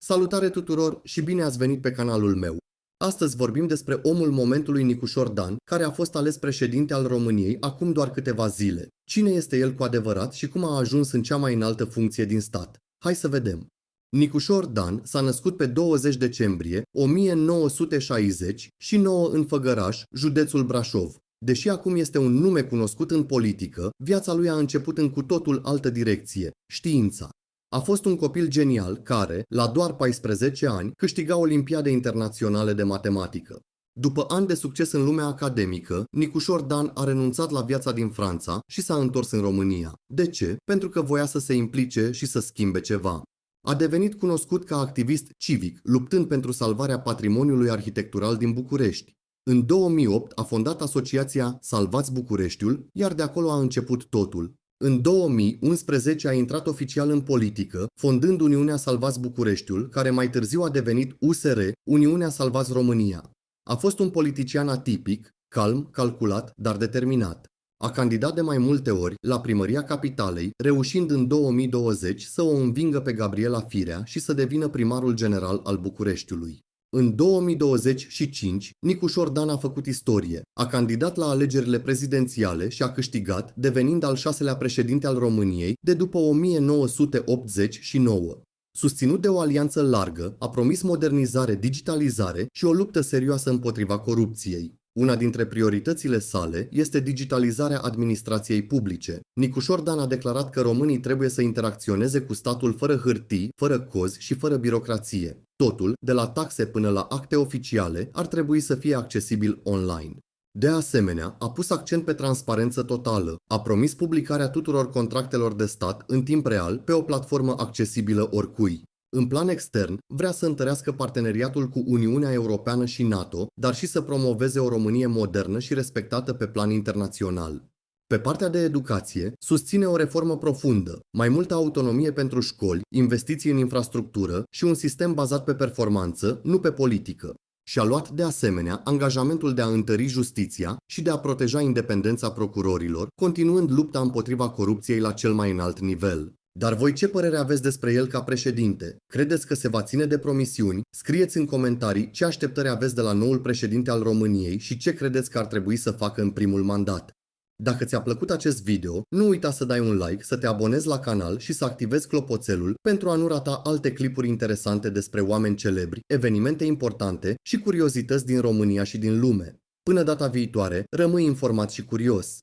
Salutare tuturor și bine ați venit pe canalul meu. Astăzi vorbim despre omul momentului Nicușor Dan, care a fost ales președinte al României acum doar câteva zile. Cine este el cu adevărat și cum a ajuns în cea mai înaltă funcție din stat? Hai să vedem. Nicușor Dan s-a născut pe 20 decembrie 1969 în Făgăraș, județul Brașov. Deși acum este un nume cunoscut în politică, viața lui a început în cu totul altă direcție, știința. A fost un copil genial care, la doar 14 ani, câștiga olimpiade internaționale de matematică. După ani de succes în lumea academică, Nicușor Dan a renunțat la viața din Franța și s-a întors în România. De ce? Pentru că voia să se implice și să schimbe ceva. A devenit cunoscut ca activist civic, luptând pentru salvarea patrimoniului arhitectural din București. În 2008 a fondat asociația Salvați Bucureștiul, iar de acolo a început totul. În 2011 a intrat oficial în politică, fondând Uniunea Salvați Bucureștiul, care mai târziu a devenit USR, Uniunea Salvați România. A fost un politician atipic, calm, calculat, dar determinat. A candidat de mai multe ori la primăria capitalei, reușind în 2020 să o învingă pe Gabriela Firea și să devină primarul general al Bucureștiului. În 2025, Nicușor Dan a făcut istorie. A candidat la alegerile prezidențiale și a câștigat, devenind al 6-lea președinte al României de după 1989. Susținut de o alianță largă, a promis modernizare, digitalizare și o luptă serioasă împotriva corupției. Una dintre prioritățile sale este digitalizarea administrației publice. Nicușor Dan a declarat că românii trebuie să interacționeze cu statul fără hârtii, fără cozi și fără birocrație. Totul, de la taxe până la acte oficiale, ar trebui să fie accesibil online. De asemenea, a pus accent pe transparență totală, a promis publicarea tuturor contractelor de stat în timp real pe o platformă accesibilă oricui. În plan extern, vrea să întărească parteneriatul cu Uniunea Europeană și NATO, dar și să promoveze o Românie modernă și respectată pe plan internațional. Pe partea de educație, susține o reformă profundă, mai multă autonomie pentru școli, investiții în infrastructură și un sistem bazat pe performanță, nu pe politică. Și-a luat de asemenea angajamentul de a întări justiția și de a proteja independența procurorilor, continuând lupta împotriva corupției la cel mai înalt nivel. Dar voi ce părere aveți despre el ca președinte? Credeți că se va ține de promisiuni? Scrieți în comentarii ce așteptări aveți de la noul președinte al României și ce credeți că ar trebui să facă în primul mandat. Dacă ți-a plăcut acest video, nu uita să dai un like, să te abonezi la canal și să activezi clopoțelul pentru a nu rata alte clipuri interesante despre oameni celebri, evenimente importante și curiozități din România și din lume. Până data viitoare, rămâi informat și curios!